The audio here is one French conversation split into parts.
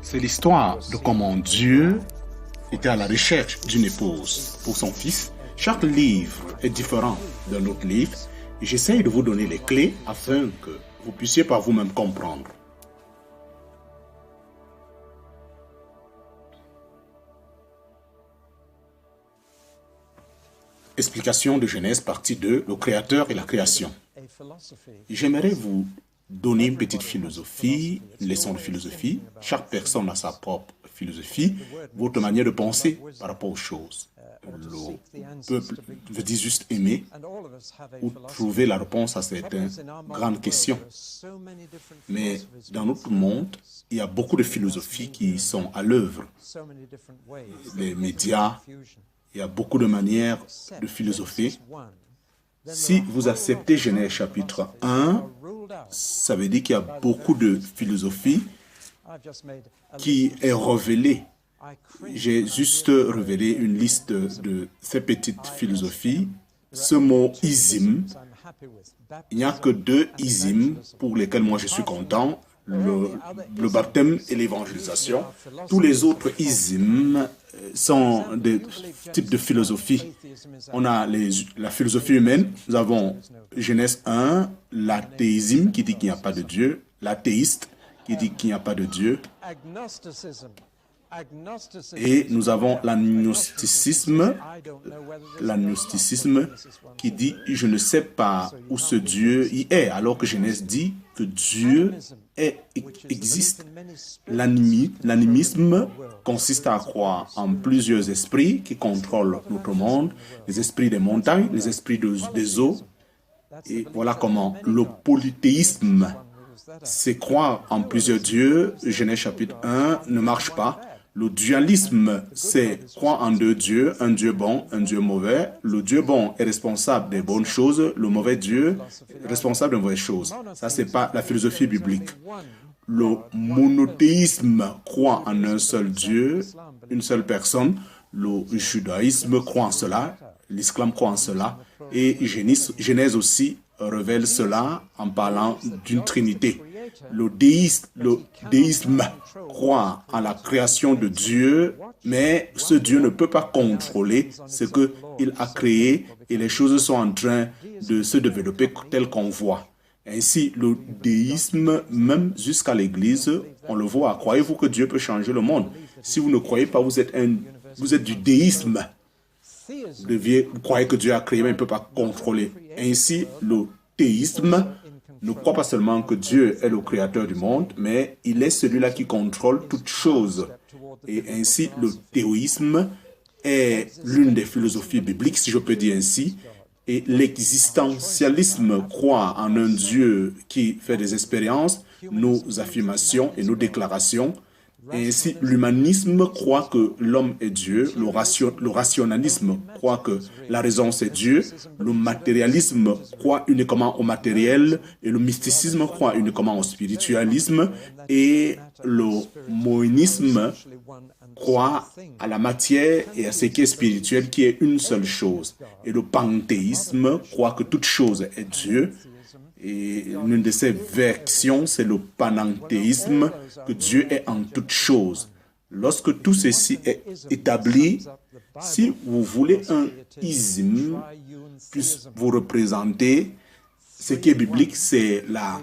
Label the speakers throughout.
Speaker 1: C'est l'histoire de comment Dieu était à la recherche d'une épouse pour son fils. Chaque livre est différent d'un autre livre et j'essaye de vous donner les clés afin que vous puissiez par vous-même comprendre. Explication de Genèse, partie 2, le Créateur et la création. J'aimerais vous donner une petite philosophie, une leçon de philosophie. Chaque personne a sa propre philosophie, votre manière de penser par rapport aux choses. Le peuple veut dire juste aimer ou trouver la réponse à certaines grandes questions. Mais dans notre monde, il y a beaucoup de philosophies qui sont à l'œuvre. Les médias, il y a beaucoup de manières de philosopher. Si vous acceptez Genèse chapitre 1, ça veut dire qu'il y a beaucoup de philosophie qui est révélée. J'ai juste révélé une liste de ces petites philosophies. Ce mot « ism », il n'y a que 2 isms pour lesquels moi je suis content. Le baptême et l'évangélisation. Tous les autres isms sont des types de philosophie. On a la philosophie humaine. Nous avons Genèse 1, l'athéisme qui dit qu'il n'y a pas de Dieu, l'athéiste qui dit qu'il n'y a pas de Dieu. Et nous avons l'agnosticisme qui dit « je ne sais pas où ce Dieu y est », alors que Genèse dit que Dieu existe. L'animisme consiste à croire en plusieurs esprits qui contrôlent notre monde, les esprits des montagnes, les esprits des eaux. Et voilà comment le polythéisme, c'est croire en plusieurs dieux. Genèse chapitre 1 ne marche pas. Le dualisme, c'est croire en 2 dieux, un Dieu bon, un Dieu mauvais. Le Dieu bon est responsable des bonnes choses, le mauvais Dieu est responsable des mauvaises choses. Ça, c'est pas la philosophie biblique. Le monothéisme croit en un seul Dieu, une seule personne. Le judaïsme croit en cela, l'islam croit en cela. Et Genèse aussi révèle cela en parlant d'une trinité. Le déisme croit en la création de Dieu, mais ce Dieu ne peut pas contrôler ce qu'il a créé et les choses sont en train de se développer tel qu'on voit. Ainsi, le déisme, même jusqu'à l'Église, on le voit. Croyez-vous que Dieu peut changer le monde? Si vous ne croyez pas, vous êtes du déisme. Vous croyez que Dieu a créé, mais il ne peut pas contrôler. Ainsi, le théisme ne croit pas seulement que Dieu est le créateur du monde, mais il est celui-là qui contrôle toutes choses. Et ainsi, le théisme est l'une des philosophies bibliques, si je peux dire ainsi. Et l'existentialisme croit en un Dieu qui fait des expériences, nos affirmations et nos déclarations. Et ainsi, l'humanisme croit que l'homme est Dieu, le rationalisme croit que la raison c'est Dieu, le matérialisme croit uniquement au matériel et le mysticisme croit uniquement au spiritualisme et le monisme croit à la matière et à ce qui est spirituel qui est une seule chose. Et le panthéisme croit que toute chose est Dieu. Et l'une de ces versions, c'est le panenthéisme, que Dieu est en toutes choses. Lorsque tout ceci est établi, si vous voulez un isme puisse vous représenter, ce qui est biblique, c'est la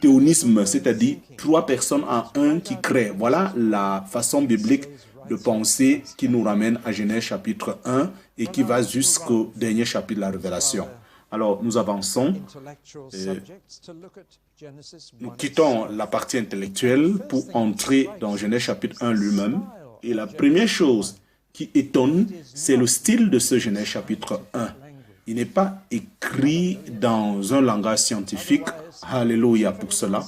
Speaker 1: théonisme, c'est-à-dire 3 personnes en un qui créent. Voilà la façon biblique de penser qui nous ramène à Genèse chapitre 1 et qui va jusqu'au dernier chapitre de la Révélation. Alors, nous avançons. Nous quittons la partie intellectuelle pour entrer dans Genèse chapitre 1 lui-même. Et la première chose qui étonne, c'est le style de ce Genèse chapitre 1. Il n'est pas écrit dans un langage scientifique. Alléluia pour cela.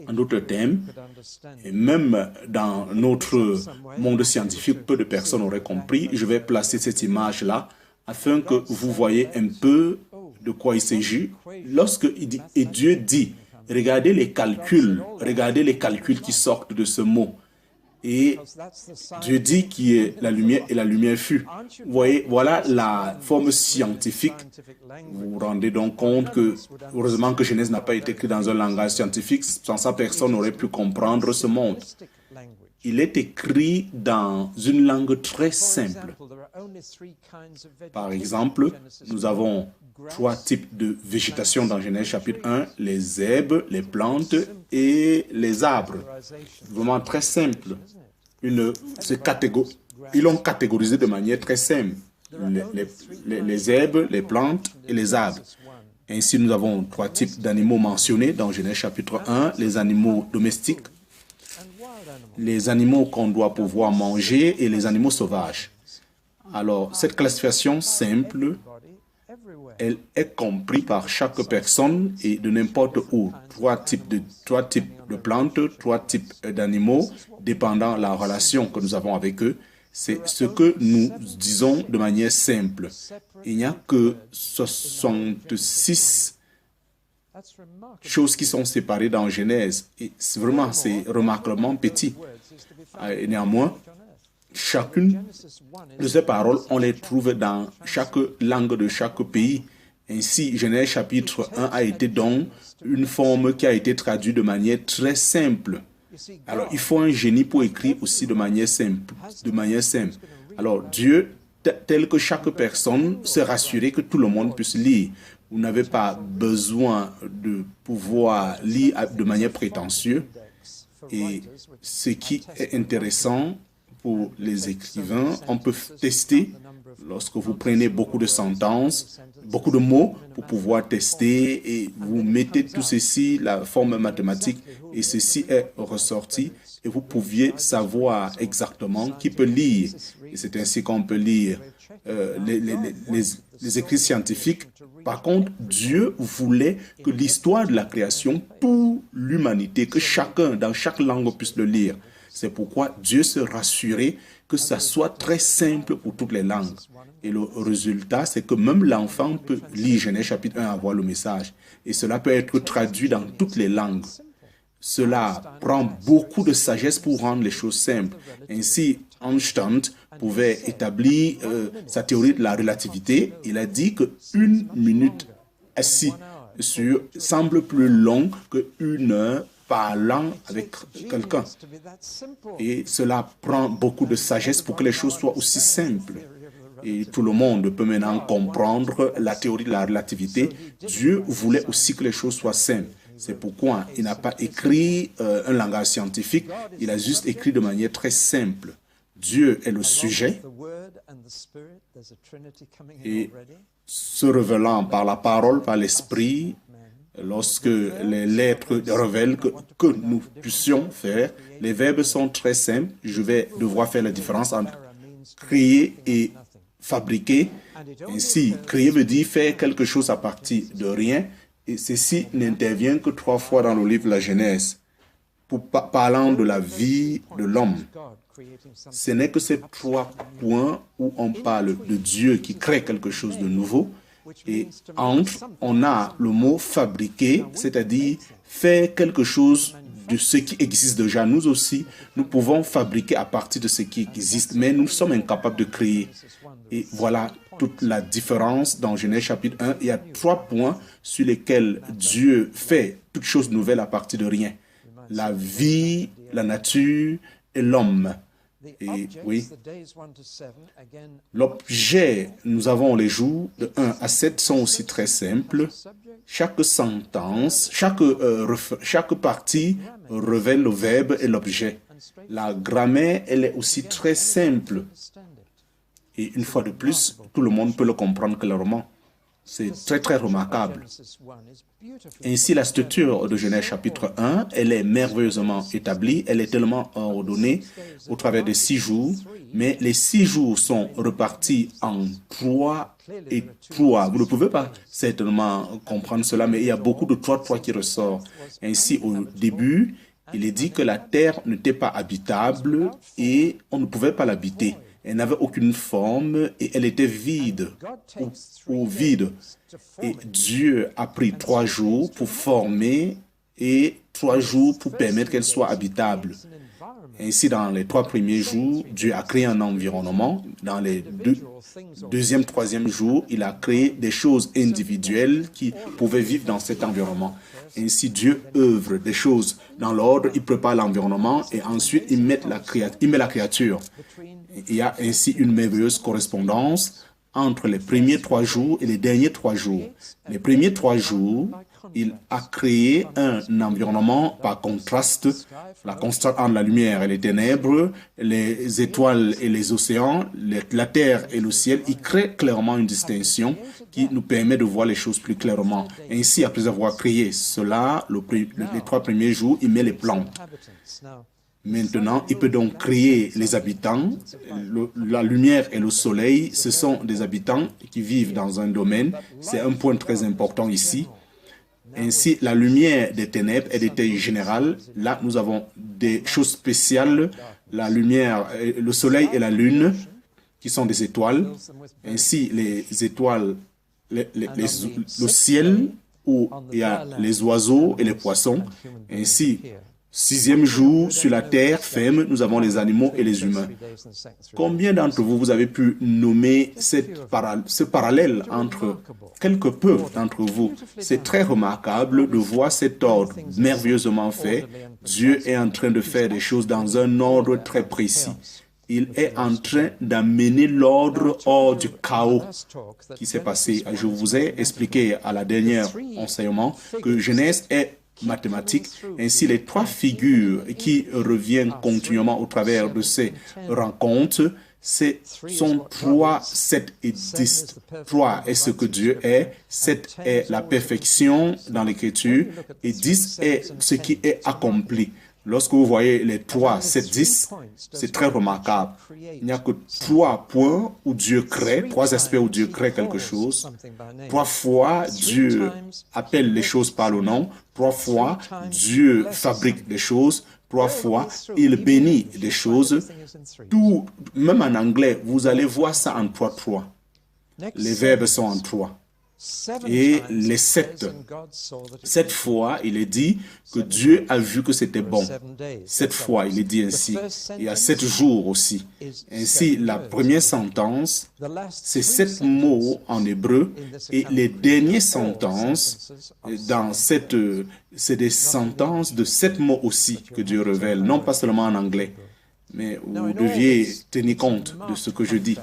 Speaker 1: Un autre thème. Et même dans notre monde scientifique, peu de personnes auraient compris. Je vais placer cette image-là afin que vous voyez un peu de quoi il s'agit. Lorsque il dit, et Dieu dit, regardez les calculs qui sortent de ce mot. Et Dieu dit qu'il est la lumière et la lumière fut. Vous voyez, voilà la forme scientifique. Vous vous rendez donc compte que, heureusement que Genèse n'a pas été écrit dans un langage scientifique, sans ça personne n'aurait pu comprendre ce monde. Il est écrit dans une langue très simple. Par exemple, nous avons 3 types de végétation dans Genèse chapitre 1, les herbes, les plantes et les arbres. Vraiment très simple. Ils l'ont catégorisé de manière très simple. Les herbes, les plantes et les arbres. Ainsi, nous avons 3 types d'animaux mentionnés dans Genèse chapitre 1, les animaux domestiques, les animaux qu'on doit pouvoir manger et les animaux sauvages. Alors, cette classification simple, elle est comprise par chaque personne et de n'importe où. 3 types de plantes, 3 types d'animaux, dépendant de la relation que nous avons avec eux. C'est ce que nous disons de manière simple. Il n'y a que 66 choses qui sont séparées dans Genèse. Et c'est remarquablement petit. Et néanmoins, chacune de ces paroles, on les trouve dans chaque langue de chaque pays. Ainsi, Genèse chapitre 1 a été donc une forme qui a été traduite de manière très simple. Alors, il faut un génie pour écrire aussi de manière simple. Alors, Dieu, tel que chaque personne, s'est rassuré que tout le monde puisse lire. Vous n'avez pas besoin de pouvoir lire de manière prétentieuse. Et ce qui est intéressant pour les écrivains, on peut tester lorsque vous prenez beaucoup de sentences, beaucoup de mots pour pouvoir tester et vous mettez tout ceci, la forme mathématique, et ceci est ressorti et vous pouviez savoir exactement qui peut lire. Et c'est ainsi qu'on peut lire les écrits scientifiques. Par contre, Dieu voulait que l'histoire de la création, toute l'humanité, que chacun, dans chaque langue, puisse le lire. C'est pourquoi Dieu se rassurait que ça soit très simple pour toutes les langues. Et le résultat, c'est que même l'enfant peut lire Genèse chapitre 1 et avoir le message. Et cela peut être traduit dans toutes les langues. Cela prend beaucoup de sagesse pour rendre les choses simples. Ainsi, Einstein pouvait établir sa théorie de la relativité. Il a dit qu'une minute assis semble plus longue qu'une heure parlant avec quelqu'un. Et cela prend beaucoup de sagesse pour que les choses soient aussi simples. Et tout le monde peut maintenant comprendre la théorie de la relativité. Dieu voulait aussi que les choses soient simples. C'est pourquoi il n'a pas écrit un langage scientifique, il a juste écrit de manière très simple. Dieu est le sujet et se révélant par la parole, par l'esprit, lorsque les lettres révèlent que nous puissions faire, les verbes sont très simples. Je vais devoir faire la différence entre créer et fabriquer. Ainsi, créer veut dire faire quelque chose à partir de rien. Et ceci n'intervient que 3 fois dans le livre de la Genèse, parlant de la vie de l'homme. Ce n'est que ces 3 points où on parle de Dieu qui crée quelque chose de nouveau. Et entre, on a le mot fabriquer, c'est-à-dire faire quelque chose de ce qui existe déjà. Nous aussi, nous pouvons fabriquer à partir de ce qui existe, mais nous sommes incapables de créer. Et voilà toute la différence dans Genèse chapitre 1. Il y a 3 points sur lesquels Dieu fait toutes choses nouvelles à partir de rien. La vie, la nature et l'homme. Et oui, l'objet, nous avons les jours de 1 à 7 sont aussi très simples. Chaque sentence, chaque partie révèle le verbe et l'objet. La grammaire, elle est aussi très simple. Et une fois de plus, tout le monde peut le comprendre clairement. C'est très, très remarquable. Ainsi, la structure de Genèse chapitre 1, elle est merveilleusement établie, elle est tellement ordonnée au travers de 6 jours, mais les 6 jours sont repartis en 3 et 3. Vous ne pouvez pas certainement comprendre cela, mais il y a beaucoup de 3 qui ressort. Ainsi, au début, il est dit que la terre n'était pas habitable et on ne pouvait pas l'habiter. Elle n'avait aucune forme et elle était vide ou vide. Et Dieu a pris 3 jours pour former et 3 jours pour permettre qu'elle soit habitable. Ainsi, dans les 3 premiers jours, Dieu a créé un environnement. Dans les deuxième, troisième jour, il a créé des choses individuelles qui pouvaient vivre dans cet environnement. Ainsi, Dieu œuvre des choses dans l'ordre, il prépare l'environnement et ensuite il met la créature. Il y a ainsi une merveilleuse correspondance entre les premiers 3 jours et les derniers 3 jours. Les premiers 3 jours, il a créé un environnement par contraste, la contraste entre la lumière et les ténèbres, les étoiles et les océans, la terre et le ciel. Il crée clairement une distinction qui nous permet de voir les choses plus clairement. Ainsi, après avoir créé cela, les 3 premiers jours, il met les plantes. Maintenant, il peut donc créer les habitants. La lumière et le soleil, ce sont des habitants qui vivent dans un domaine. C'est un point très important ici. Ainsi, la lumière des ténèbres est d'état général. Là, nous avons des choses spéciales. La lumière, le soleil et la lune, qui sont des étoiles. Ainsi, les étoiles, le ciel, où il y a les oiseaux et les poissons. Ainsi, 6e jour, sur la terre ferme, nous avons les animaux et les humains. Combien d'entre vous avez pu nommer ce parallèle entre quelque peu d'entre vous? C'est très remarquable de voir cet ordre merveilleusement fait. Dieu est en train de faire des choses dans un ordre très précis. Il est en train d'amener l'ordre hors du chaos qui s'est passé. Je vous ai expliqué à la dernière enseignement que Genèse est mathématiques. Ainsi, les 3 figures qui reviennent continuellement au travers de ces rencontres, sont 3, 7 et 10. 3 est ce que Dieu est, 7 est la perfection dans l'Écriture et 10 est ce qui est accompli. Lorsque vous voyez les 3, 7, 10, c'est très remarquable. Il n'y a que 3 points où Dieu crée, 3 aspects où Dieu crée quelque chose. 3 fois, Dieu appelle les choses par le nom. 3 fois, Dieu fabrique des choses. 3 fois, il bénit des choses. Tout, même en anglais, vous allez voir ça en 3. Les verbes sont en 3. Et les 7 fois, il est dit que Dieu a vu que c'était bon. 7 fois, il est dit ainsi. Il y a 7 jours aussi. Ainsi, la première sentence, c'est 7 mots en hébreu. Et les dernières sentences, c'est des sentences de 7 mots aussi que Dieu révèle, non pas seulement en anglais. Mais vous deviez tenir compte de ce que je dis.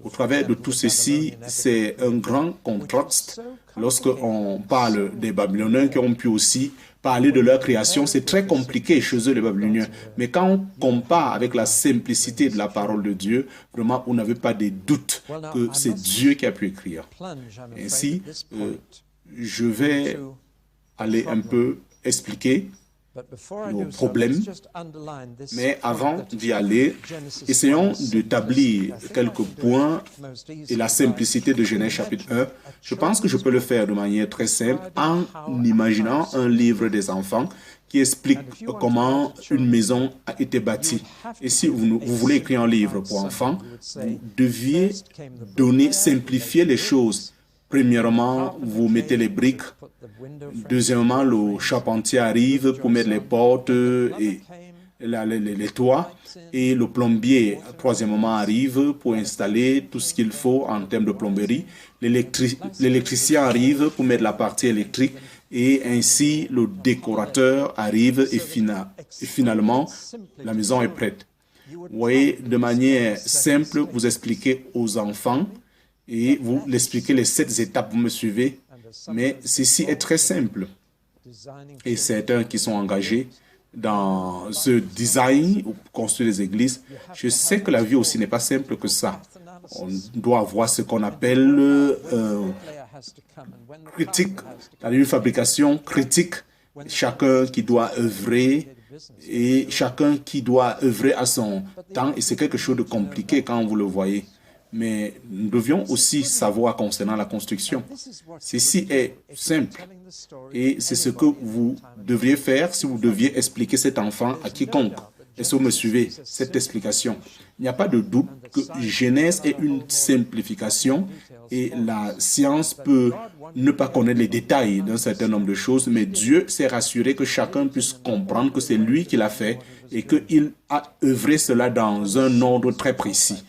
Speaker 1: Au travers de tout ceci, c'est un grand contraste. Lorsqu'on parle des Babyloniens qui ont pu aussi parler de leur création, c'est très compliqué chez eux, les Babyloniens. Mais quand on compare avec la simplicité de la parole de Dieu, vraiment, vous n'avez pas de doute que c'est Dieu qui a pu écrire. Ainsi, je vais aller un peu expliquer nos problèmes, mais avant d'y aller, essayons d'établir quelques points et la simplicité de Genèse chapitre 1. Je pense que je peux le faire de manière très simple en imaginant un livre des enfants qui explique comment une maison a été bâtie. Et si vous voulez écrire un livre pour enfants, vous deviez simplifier les choses. Premièrement, vous mettez les briques. Deuxièmement, le charpentier arrive pour mettre les portes et les toits. Et le plombier, troisièmement, arrive pour installer tout ce qu'il faut en termes de plomberie. L'électricien arrive pour mettre la partie électrique. Et ainsi, le décorateur arrive et finalement, la maison est prête. Vous voyez, de manière simple, vous expliquez aux enfants et vous l'expliquez les 7 étapes, vous me suivez. Mais ceci est très simple. Et certains qui sont engagés dans ce design pour construire des églises, je sais que la vie aussi n'est pas simple que ça. On doit avoir ce qu'on appelle critique, une fabrication critique. Chacun qui doit œuvrer et chacun qui doit œuvrer à son temps. Et c'est quelque chose de compliqué quand vous le voyez. Mais nous devions aussi savoir concernant la construction. Ceci est simple et c'est ce que vous devriez faire si vous deviez expliquer cet enfant à quiconque. Est-ce que vous me suivez cette explication? Il n'y a pas de doute que Genèse est une simplification et la science peut ne pas connaître les détails d'un certain nombre de choses, mais Dieu s'est rassuré que chacun puisse comprendre que c'est lui qui l'a fait et qu'il a œuvré cela dans un ordre très précis.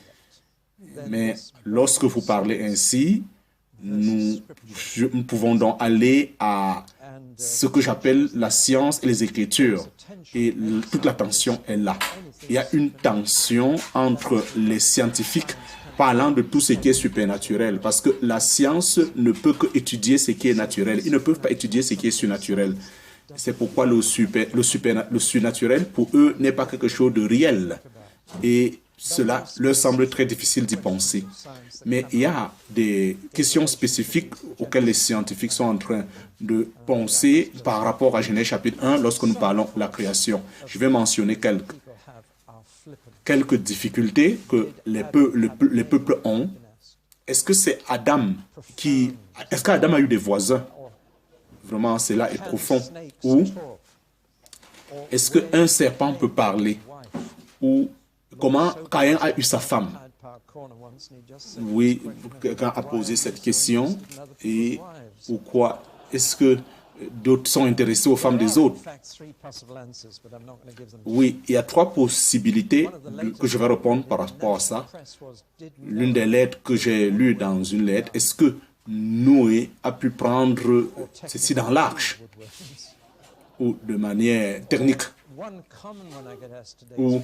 Speaker 1: Mais lorsque vous parlez ainsi, nous pouvons donc aller à ce que j'appelle la science et les Écritures. Et toute la tension est là. Il y a une tension entre les scientifiques parlant de tout ce qui est supernaturel, parce que la science ne peut que étudier ce qui est naturel. Ils ne peuvent pas étudier ce qui est surnaturel. C'est pourquoi le surnaturel, pour eux, n'est pas quelque chose de réel. Et cela leur semble très difficile d'y penser. Mais il y a des questions spécifiques auxquelles les scientifiques sont en train de penser par rapport à Genèse chapitre 1 lorsque nous parlons de la création. Je vais mentionner quelques difficultés que les peuples ont. Est-ce que c'est Adam qui... Est-ce qu'Adam a eu des voisins? Vraiment, cela est profond. Ou est-ce qu'un serpent peut parler? Ou comment Caïn a eu sa femme? Oui, quelqu'un a posé cette question. Et pourquoi est-ce que d'autres sont intéressés aux femmes des autres? Oui, il y a 3 possibilités que je vais répondre par rapport à ça. L'une des lettres que j'ai lues dans une lettre, est-ce que Noé a pu prendre ceci dans l'arche? Ou de manière technique? Ou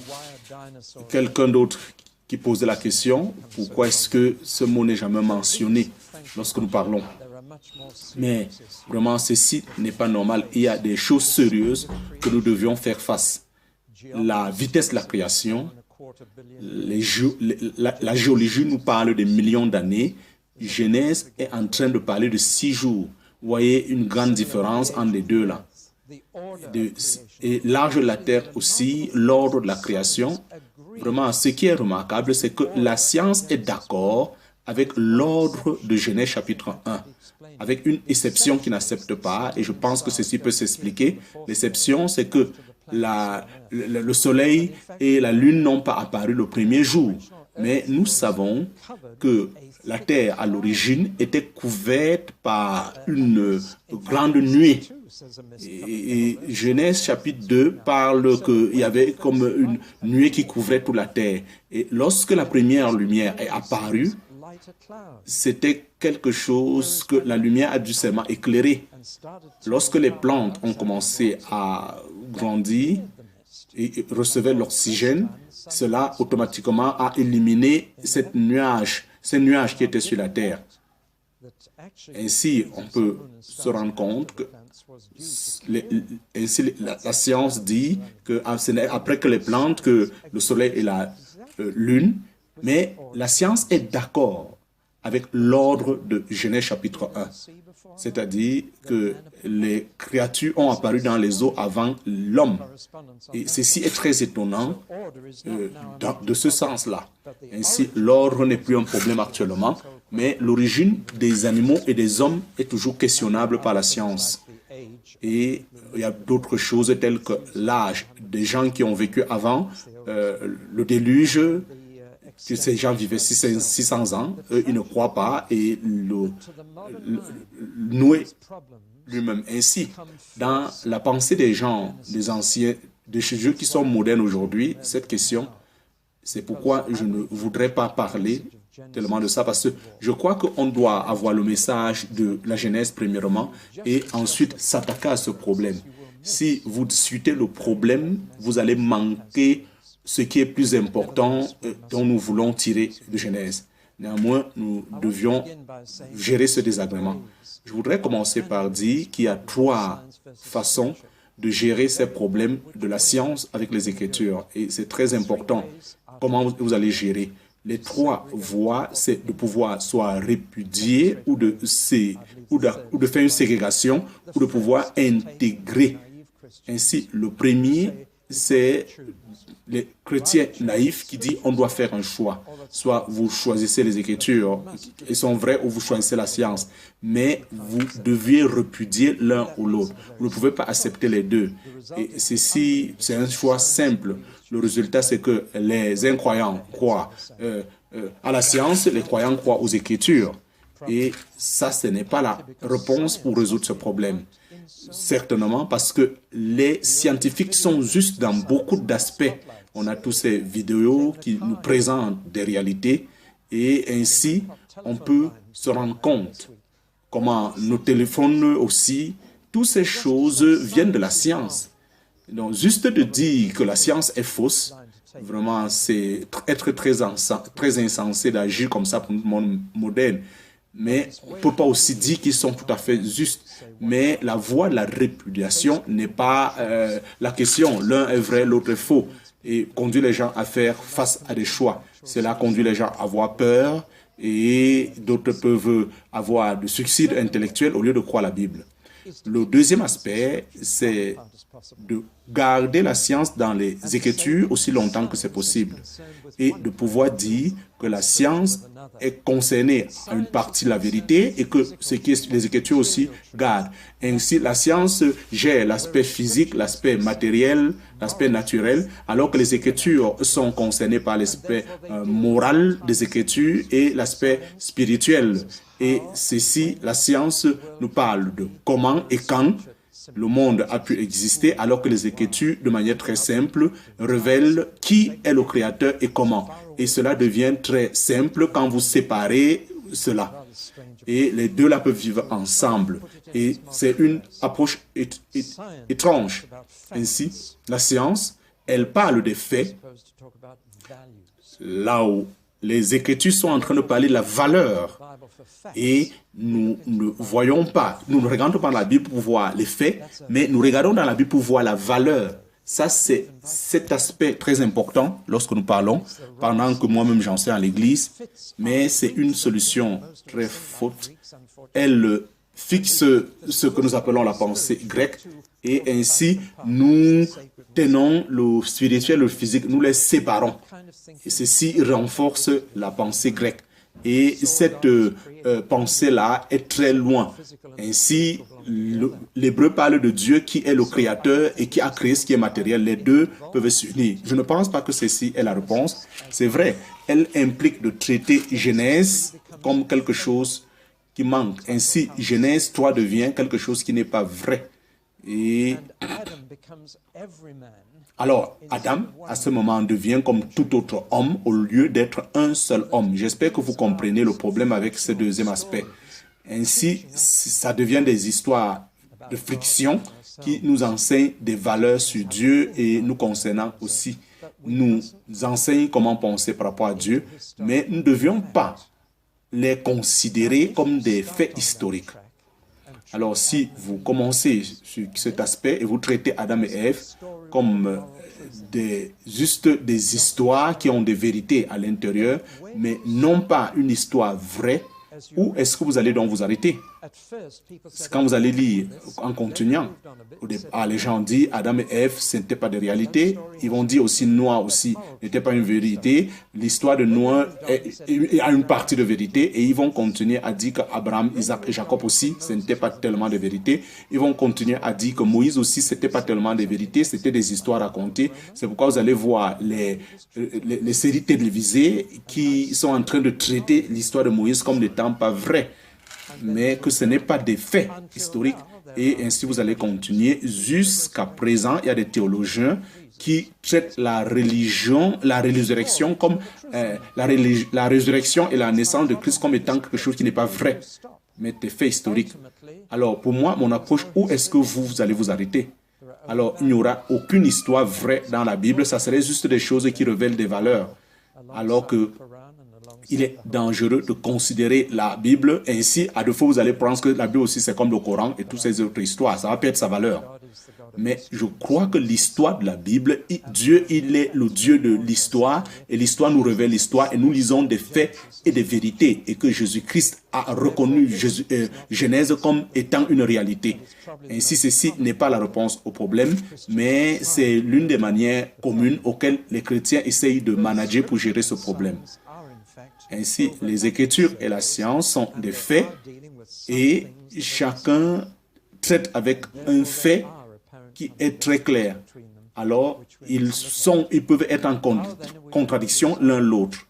Speaker 1: quelqu'un d'autre qui posait la question, pourquoi est-ce que ce mot n'est jamais mentionné lorsque nous parlons? Mais vraiment, ceci n'est pas normal. Il y a des choses sérieuses que nous devions faire face. La vitesse de la création, la géologie nous parle de millions d'années. Genèse est en train de parler de 6 jours. Vous voyez une grande différence entre les deux là. Et l'âge de la terre aussi, l'ordre de la création. Vraiment, ce qui est remarquable, c'est que la science est d'accord avec l'ordre de Genèse chapitre 1, avec une exception qui n'accepte pas, et je pense que ceci peut s'expliquer. L'exception, c'est que le soleil et la lune n'ont pas apparu le premier jour, mais nous savons que la terre, à l'origine, était couverte par une grande nuée. Et Genèse chapitre 2 parle qu'il y avait comme une nuée qui couvrait toute la terre. Et lorsque la première lumière est apparue, c'était quelque chose que la lumière a dû seulement éclairer. Lorsque les plantes ont commencé à grandir et recevaient l'oxygène, cela automatiquement a éliminé ces nuages qui étaient sur la terre. Ainsi, on peut se rendre compte que la science dit que ce n'est après que les plantes, que le soleil et la lune, mais la science est d'accord avec l'ordre de Genèse chapitre 1. C'est-à-dire que les créatures ont apparu dans les eaux avant l'homme. Et ceci est très étonnant de ce sens-là. Ainsi, l'ordre n'est plus un problème actuellement, mais l'origine des animaux et des hommes est toujours questionnable par la science. Et il y a d'autres choses telles que l'âge des gens qui ont vécu avant, le déluge, que ces gens vivaient 600 ans, eux, ils ne croient pas, et Noé lui-même. Ainsi, dans la pensée des gens, des anciens, de ceux qui sont modernes aujourd'hui, cette question, c'est pourquoi je ne voudrais pas parler tellement de ça, parce que je crois qu'on doit avoir le message de la Genèse premièrement, et ensuite s'attaquer à ce problème. Si vous discutez le problème, vous allez manquer ce qui est plus important dont nous voulons tirer de Genèse. Néanmoins, nous devions gérer ce désagrément. Je voudrais commencer par dire qu'il y a 3 façons de gérer ces problèmes de la science avec les Écritures. Et c'est très important. Comment vous allez gérer? Les 3 voies, c'est de pouvoir soit répudier ou de faire une ségrégation ou de pouvoir intégrer. Ainsi, le premier c'est les chrétiens naïfs qui disent on doit faire un choix. Soit vous choisissez les Écritures, elles sont vraies, ou vous choisissez la science. Mais vous deviez repudier l'un ou l'autre. Vous ne pouvez pas accepter les deux. Et ceci, c'est un choix simple. Le résultat, c'est que les incroyants croient à la science, les croyants croient aux Écritures. Et ça, ce n'est pas la réponse pour résoudre ce problème. Certainement parce que les scientifiques sont justes dans beaucoup d'aspects. On a tous ces vidéos qui nous présentent des réalités et ainsi on peut se rendre compte comment nos téléphones aussi, toutes ces choses viennent de la science. Donc juste de dire que la science est fausse, vraiment c'est être très insensé d'agir comme ça pour le monde moderne. Mais on ne peut pas aussi dire qu'ils sont tout à fait justes. Mais la voie de la répudiation n'est pas la question. L'un est vrai, l'autre est faux. Et conduit les gens à faire face à des choix. Cela conduit les gens à avoir peur et d'autres peuvent avoir de suicide intellectuel au lieu de croire la Bible. Le deuxième aspect, c'est de garder la science dans les Écritures aussi longtemps que c'est possible et de pouvoir dire que la science est concernée à une partie de la vérité et que ce qui est les Écritures aussi gardent. Ainsi, la science gère l'aspect physique, l'aspect matériel, l'aspect naturel, alors que les Écritures sont concernées par l'aspect moral des Écritures et l'aspect spirituel. Et ceci, la science nous parle de comment et quand le monde a pu exister, alors que les Écritures, de manière très simple, révèlent qui est le Créateur et comment. Et cela devient très simple quand vous séparez cela. Et les deux là peuvent vivre ensemble. Et c'est une approche étrange. Ainsi, la science, elle parle des faits, là où les Écritures sont en train de parler de la valeur. Et nous ne voyons pas, nous ne regardons pas dans la Bible pour voir les faits, mais nous regardons dans la Bible pour voir la valeur. Ça, c'est cet aspect très important lorsque nous parlons, pendant que moi-même j'enseigne à l'Église, mais c'est une solution très faute. Elle fixe ce que nous appelons la pensée grecque, et ainsi nous tenons le spirituel et le physique, nous les séparons. Et ceci renforce la pensée grecque. Et cette pensée-là est très loin. Ainsi, l'hébreu parle de Dieu qui est le créateur et qui a créé ce qui est matériel. Les deux peuvent s'unir. Je ne pense pas que ceci est la réponse. C'est vrai, elle implique de traiter Genèse comme quelque chose qui manque. Ainsi, Genèse 3 devient quelque chose qui n'est pas vrai. Et alors, Adam, à ce moment, devient comme tout autre homme au lieu d'être un seul homme. J'espère que vous comprenez le problème avec ce deuxième aspect. Ainsi, ça devient des histoires de friction qui nous enseignent des valeurs sur Dieu et nous concernant aussi. Nous enseignent comment penser par rapport à Dieu, mais nous ne devions pas les considérer comme des faits historiques. Alors, si vous commencez sur cet aspect et vous traitez Adam et Ève comme juste des histoires qui ont des vérités à l'intérieur, mais non pas une histoire vraie, où est-ce que vous allez donc vous arrêter? C'est quand vous allez lire en continuant. Au départ, les gens disent Adam et Ève, ce n'était pas de réalité. Ils vont dire aussi Noah aussi n'était pas une vérité. L'histoire de Noah a une partie de vérité et ils vont continuer à dire qu'Abraham, Isaac et Jacob aussi, ce n'était pas tellement de vérité. Ils vont continuer à dire que Moïse aussi, ce n'était pas tellement de vérité, c'était des histoires racontées. C'est pourquoi vous allez voir les séries télévisées qui sont en train de traiter l'histoire de Moïse comme n'étant pas vraie, mais que ce n'est pas des faits historiques. Et ainsi, vous allez continuer. Jusqu'à présent, il y a des théologiens qui traitent la religion, la résurrection comme la résurrection et la naissance de Christ comme étant quelque chose qui n'est pas vrai, mais des faits historiques. Alors, pour moi, mon approche, où est-ce que vous allez vous arrêter? Alors, il n'y aura aucune histoire vraie dans la Bible. Ça serait juste des choses qui révèlent des valeurs. Alors que il est dangereux de considérer la Bible ainsi. À défaut, vous allez prendre que la Bible aussi, c'est comme le Coran et toutes ces autres histoires. Ça va perdre sa valeur. Mais je crois que l'histoire de la Bible, Dieu, il est le Dieu de l'histoire et l'histoire nous révèle l'histoire et nous lisons des faits et des vérités et que Jésus-Christ a reconnu Genèse comme étant une réalité. Ainsi, ceci n'est pas la réponse au problème, mais c'est l'une des manières communes auxquelles les chrétiens essayent de manager pour gérer ce problème. Ainsi, les Écritures et la science sont des faits et chacun traite avec un fait qui est très clair. Alors, ils peuvent être en contradiction l'un l'autre.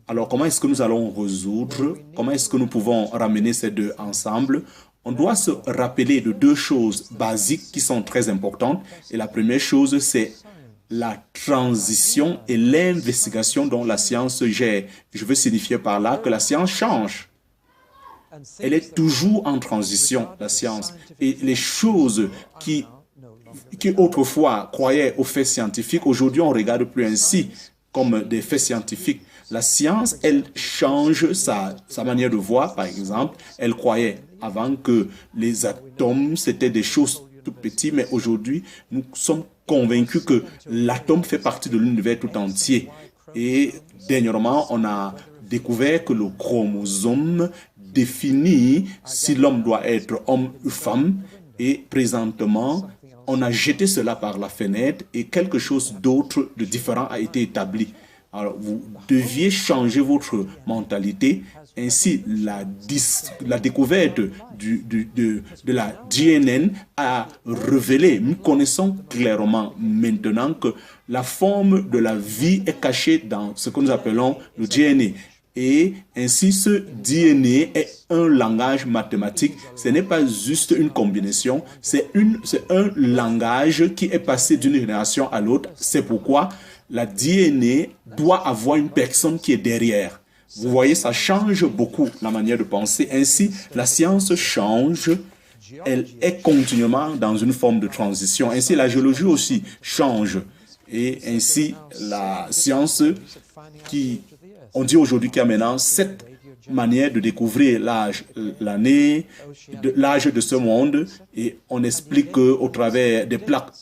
Speaker 1: Alors, comment est-ce que nous allons résoudre? Comment est-ce que nous pouvons ramener ces deux ensemble? On doit se rappeler de deux choses basiques qui sont très importantes. Et la première chose, c'est la transition et l'investigation dont la science gère. Je veux signifier par là que la science change. Elle est toujours en transition, la science. Et les choses qui autrefois croyaient aux faits scientifiques, aujourd'hui on ne regarde plus ainsi comme des faits scientifiques. La science, elle change sa manière de voir, par exemple. Elle croyait avant que les atomes, c'était des choses tout petites, mais aujourd'hui, nous sommes convaincus que l'atome fait partie de l'univers tout entier. Et dernièrement, on a découvert que le chromosome définit si l'homme doit être homme ou femme. Et présentement, on a jeté cela par la fenêtre et quelque chose d'autre, de différent a été établi. Alors, vous deviez changer votre mentalité. Ainsi, la découverte de la GNN a révélé, nous connaissons clairement maintenant que la forme de la vie est cachée dans ce que nous appelons le DNA. Et ainsi, ce DNA est un langage mathématique. Ce n'est pas juste une combinaison, c'est un langage qui est passé d'une génération à l'autre. C'est pourquoi la DNA doit avoir une personne qui est derrière. Vous voyez, ça change beaucoup la manière de penser. Ainsi, la science change. Elle est continuellement dans une forme de transition. Ainsi, la géologie aussi change. Et ainsi, la science on dit aujourd'hui qu'il y a maintenant 7 manières de découvrir l'âge de ce monde et on explique qu'au travers des plaques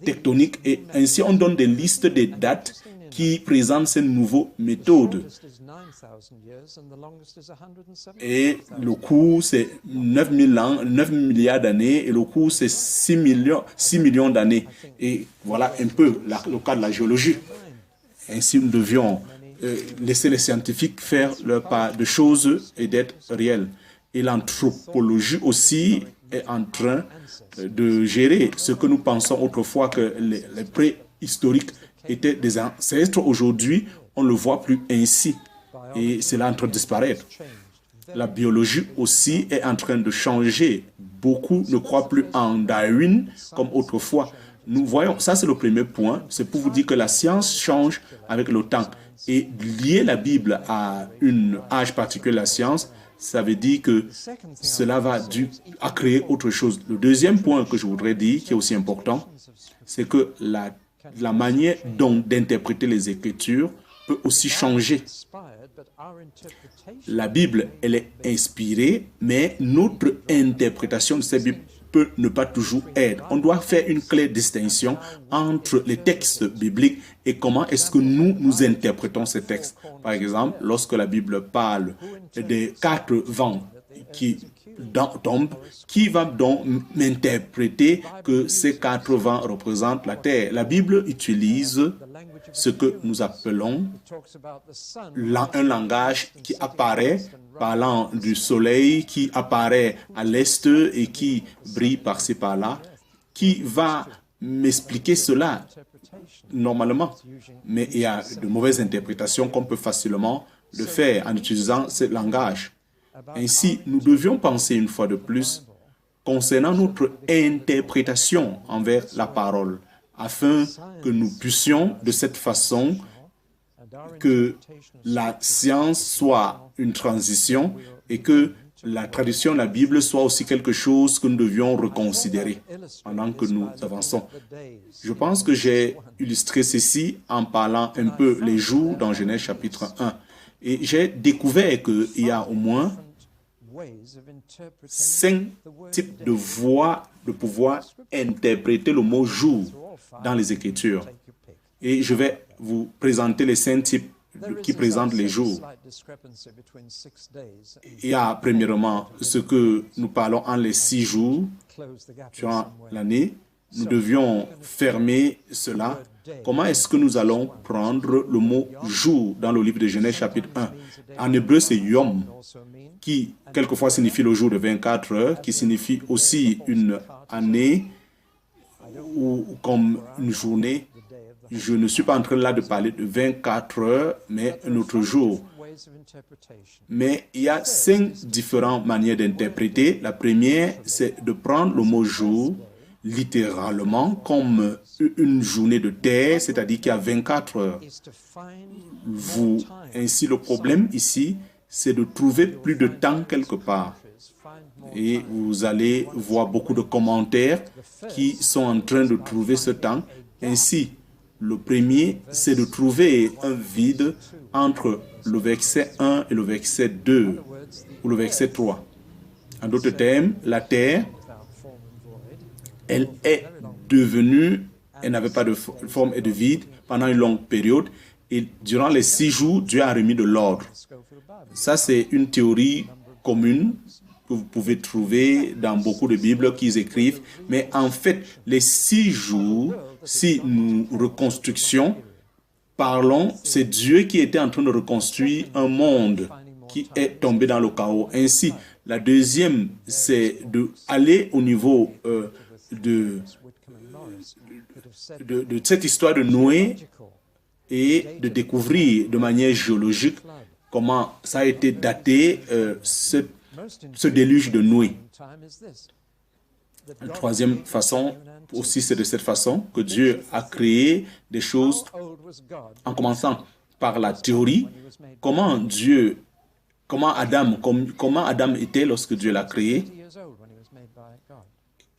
Speaker 1: tectoniques et ainsi on donne des listes des dates qui présentent ces nouvelles méthodes. Et le cours, c'est 9 milliards d'années et le cours, c'est 6 millions d'années. Et voilà un peu le cas de la géologie. Ainsi, nous devions laisser les scientifiques faire leur part de choses et d'être réels. Et l'anthropologie aussi est en train de gérer ce que nous pensons autrefois que les préhistoriques étaient des ancêtres. Aujourd'hui, on ne le voit plus ainsi. Et cela est en train de disparaître. La biologie aussi est en train de changer. Beaucoup ne croient plus en Darwin comme autrefois. Nous voyons, ça c'est le premier point, c'est pour vous dire que la science change avec le temps. Et lier la Bible à un âge particulier de la science, ça veut dire que cela va à créer autre chose. Le deuxième point que je voudrais dire, qui est aussi important, c'est que la manière d'interpréter les Écritures peut aussi changer. La Bible, elle est inspirée, mais notre interprétation de cette Bible peut ne pas toujours être. On doit faire une claire distinction entre les textes bibliques et comment est-ce que nous interprétons ces textes. Par exemple, lorsque la Bible parle des 4 vents qui tombent, qui va donc m'interpréter que ces 4 vents représentent la terre? La Bible utilise ce que nous appelons un langage qui apparaît parlant du soleil, qui apparaît à l'est et qui brille par-ci par-là, qui va m'expliquer cela normalement. Mais il y a de mauvaises interprétations qu'on peut facilement le faire en utilisant ce langage. Ainsi, nous devions penser une fois de plus concernant notre interprétation envers la parole, afin que nous puissions de cette façon que la science soit une transition et que la tradition de la Bible soit aussi quelque chose que nous devions reconsidérer pendant que nous avançons. Je pense que j'ai illustré ceci en parlant un peu les jours dans Genèse chapitre 1. Et j'ai découvert qu'il y a au moins 5 types de voies de pouvoir interpréter le mot jour dans les Écritures. Et je vais vous présenter les 5 types qui présentent les jours. Il y a premièrement ce que nous parlons en les 6 jours durant l'année. Nous devions fermer cela. Comment est-ce que nous allons prendre le mot jour dans le livre de Genèse chapitre 1? En hébreu, c'est Yom, qui quelquefois signifie le jour de 24 heures, qui signifie aussi une année ou comme une journée. Je ne suis pas en train là de parler de 24 heures, mais un autre jour. Mais il y a 5 différentes manières d'interpréter. La première, c'est de prendre le mot jour littéralement comme une journée de terre, c'est-à-dire qu'il y a 24 heures. Ainsi, le problème ici, c'est de trouver plus de temps quelque part. Et vous allez voir beaucoup de commentaires qui sont en train de trouver ce temps. Ainsi, le premier, c'est de trouver un vide entre le verset 1 et le verset 2 ou le verset 3. En d'autres termes, la terre, elle est devenue, elle n'avait pas de forme et de vide pendant une longue période. Et durant les 6 jours, Dieu a remis de l'ordre. Ça, c'est une théorie commune que vous pouvez trouver dans beaucoup de Bibles qu'ils écrivent. Mais en fait, les 6 jours, si nous reconstruction, parlons, c'est Dieu qui était en train de reconstruire un monde qui est tombé dans le chaos. Ainsi, la deuxième, c'est d'aller au niveau de cette histoire de Noé et de découvrir de manière géologique comment ça a été daté, ce déluge de Noé. La troisième façon, aussi c'est de cette façon que Dieu a créé des choses en commençant par la théorie. Comment Adam était lorsque Dieu l'a créé?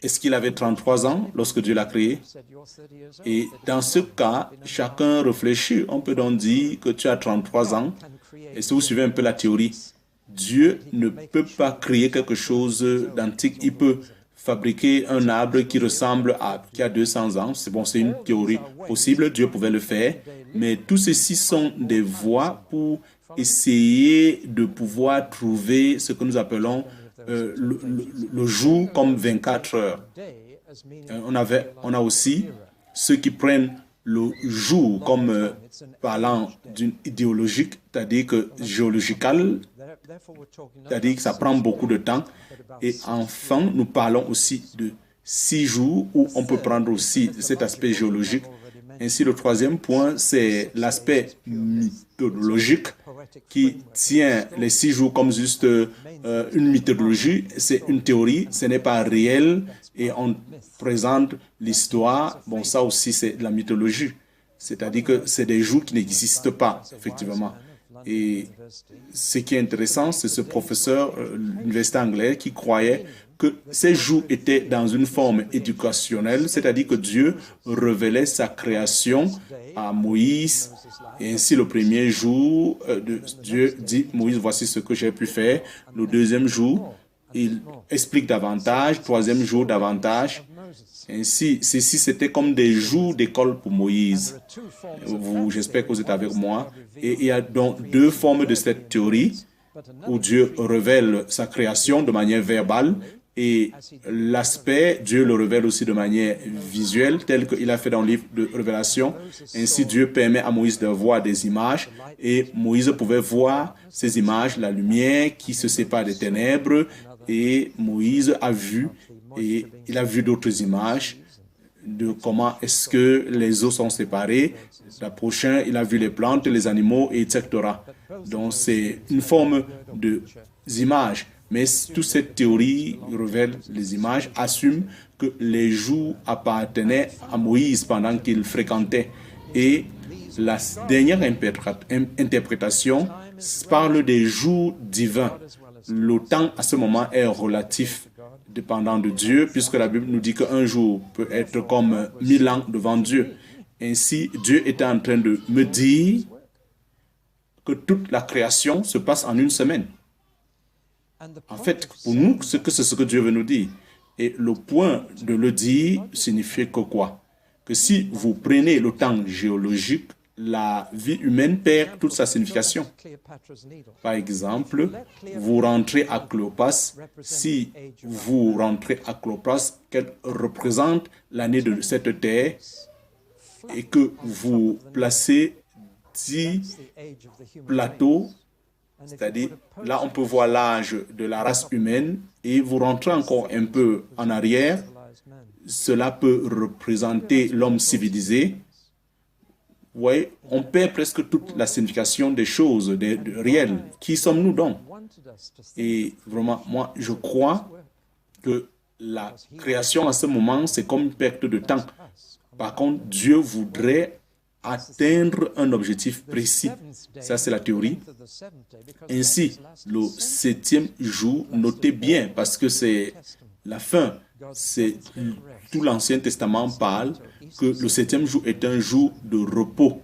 Speaker 1: Est-ce qu'il avait 33 ans lorsque Dieu l'a créé? Et dans ce cas, chacun réfléchit. On peut donc dire que tu as 33 ans. Et si vous suivez un peu la théorie, Dieu ne peut pas créer quelque chose d'antique. Il peut fabriquer un arbre qui ressemble qui a 200 ans. C'est bon, c'est une théorie possible. Dieu pouvait le faire. Mais tout ceci sont des voies pour essayer de pouvoir trouver ce que nous appelons le jour comme 24 heures. On a aussi ceux qui prennent le jour comme parlant d'une idéologique, c'est-à-dire que géological, c'est-à-dire que ça prend beaucoup de temps. Et enfin, nous parlons aussi de 6 jours où on peut prendre aussi cet aspect géologique. Ainsi, le troisième point, c'est l'aspect méthodologique qui tient les 6 jours comme juste une méthodologie. C'est une théorie, ce n'est pas réel et on présente l'histoire. Bon, ça aussi, c'est de la mythologie. C'est-à-dire que c'est des jours qui n'existent pas, effectivement. Et ce qui est intéressant, c'est ce professeur de l'université anglaise qui croyait que ces jours étaient dans une forme éducationnelle, c'est-à-dire que Dieu révélait sa création à Moïse. Et ainsi, le premier jour, Dieu dit, Moïse, voici ce que j'ai pu faire. Le deuxième jour, il explique davantage. Troisième jour, davantage. Ainsi, ceci, c'était comme des jours d'école pour Moïse. J'espère que vous êtes avec moi. Et il y a donc 2 formes de cette théorie où Dieu révèle sa création de manière verbale et l'aspect, Dieu le révèle aussi de manière visuelle, tel qu'il a fait dans le livre de Révélation. Ainsi, Dieu permet à Moïse de voir des images et Moïse pouvait voir ces images, la lumière qui se sépare des ténèbres, et Moïse a vu, et il a vu d'autres images de comment est-ce que les eaux sont séparées. La prochaine, il a vu les plantes, les animaux, etc. Donc, c'est une forme d'image. Mais toute cette théorie révèle les images, assume que les jours appartenaient à Moïse pendant qu'il fréquentait. Et la dernière interprétation parle des jours divins. Le temps à ce moment est relatif, dépendant de Dieu, puisque la Bible nous dit qu'un jour peut être comme 1000 ans devant Dieu. Ainsi, Dieu était en train de me dire que toute la création se passe en une semaine. En fait, pour nous, c'est ce que Dieu veut nous dire. Et le point de le dire signifie que quoi? Que si vous prenez le temps géologique, la vie humaine perd toute sa signification. Par exemple, vous rentrez à Cléopas. Si vous rentrez à Cléopas, qu'elle représente l'année de cette terre, et que vous placez 10 plateaux, c'est-à-dire là on peut voir l'âge de la race humaine, et vous rentrez encore un peu en arrière, cela peut représenter l'homme civilisé. Vous voyez, on perd presque toute la signification des choses, des réels. Qui sommes-nous donc? Et vraiment, moi, je crois que la création à ce moment, c'est comme une perte de temps. Par contre, Dieu voudrait atteindre un objectif précis. Ça, c'est la théorie. Ainsi, le 7e jour, notez bien, parce que c'est la fin. C'est tout l'Ancien Testament parle que le 7e jour est un jour de repos.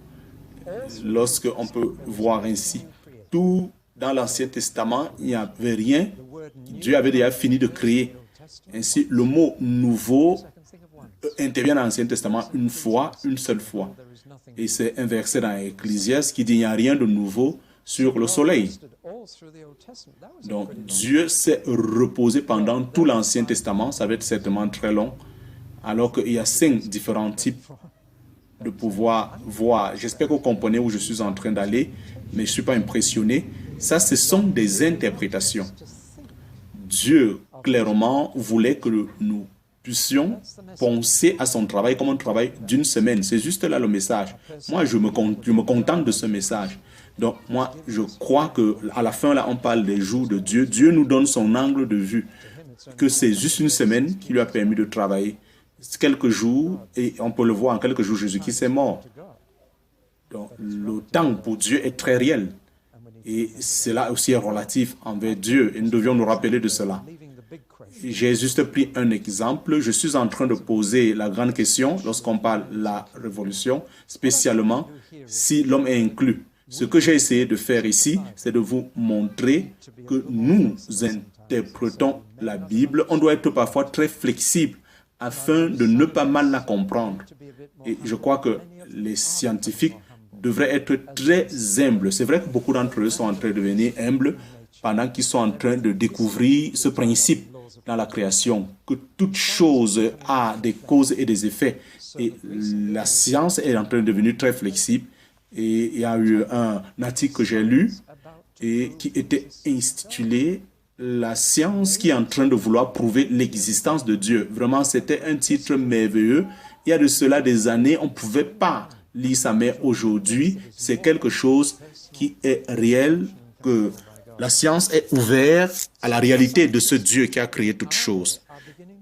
Speaker 1: Lorsque on peut voir ainsi, tout dans l'Ancien Testament, il n'y avait rien. Dieu avait déjà fini de créer. Ainsi, le mot nouveau intervient dans l'Ancien Testament une fois, une seule fois. Et c'est un verset dans Ecclésiaste qui dit il n'y a rien de nouveau sur le soleil. Donc, Dieu s'est reposé pendant tout l'Ancien Testament. Ça va être certainement très long. Alors qu'il y a 5 différents types de pouvoir voir. J'espère que vous comprenez où je suis en train d'aller, mais je ne suis pas impressionné. Ça, ce sont des interprétations. Dieu, clairement, voulait que nous puissions penser à son travail comme un travail d'une semaine. C'est juste là le message. Moi, je me contente de ce message. Donc, moi, je crois qu'à la fin, là, on parle des jours de Dieu. Dieu nous donne son angle de vue, que c'est juste une semaine qui lui a permis de travailler. Quelques jours, et on peut le voir en quelques jours, Jésus-Christ est mort. Donc, le temps pour Dieu est très réel. Et cela aussi est relatif envers Dieu. Et nous devions nous rappeler de cela. J'ai juste pris un exemple. Je suis en train de poser la grande question lorsqu'on parle de la révolution, spécialement si l'homme est inclus. Ce que j'ai essayé de faire ici, c'est de vous montrer que nous interprétons la Bible. On doit être parfois très flexible afin de ne pas mal la comprendre. Et je crois que les scientifiques devraient être très humbles. C'est vrai que beaucoup d'entre eux sont en train de devenir humbles pendant qu'ils sont en train de découvrir ce principe dans la création, que toute chose a des causes et des effets. Et la science est en train de devenir très flexible. Et il y a eu un article que j'ai lu et qui était intitulé « La science qui est en train de vouloir prouver l'existence de Dieu ». Vraiment, c'était un titre merveilleux. Il y a de cela des années, on ne pouvait pas lire ça, mais aujourd'hui, c'est quelque chose qui est réel, que la science est ouverte à la réalité de ce Dieu qui a créé toutes choses.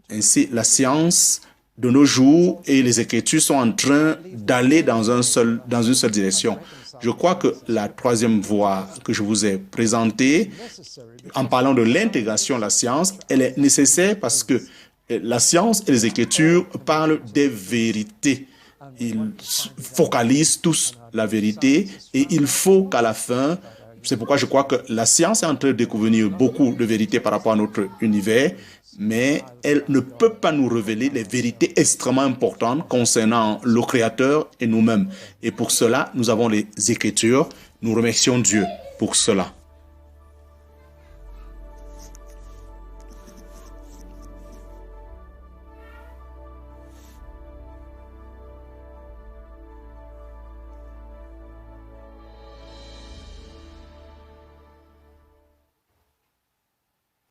Speaker 1: Ainsi, la science de nos jours et les Écritures sont en train d'aller dans une seule direction. Je crois que la troisième voie que je vous ai présentée, en parlant de l'intégration de la science, elle est nécessaire parce que la science et les Écritures parlent des vérités. Ils focalisent tous la vérité et il faut qu'à la fin, c'est pourquoi je crois que la science est en train de découvrir beaucoup de vérités par rapport à notre univers, mais elle ne peut pas nous révéler les vérités extrêmement importantes concernant le Créateur et nous-mêmes. Et pour cela, nous avons les Écritures. Nous remercions Dieu pour cela.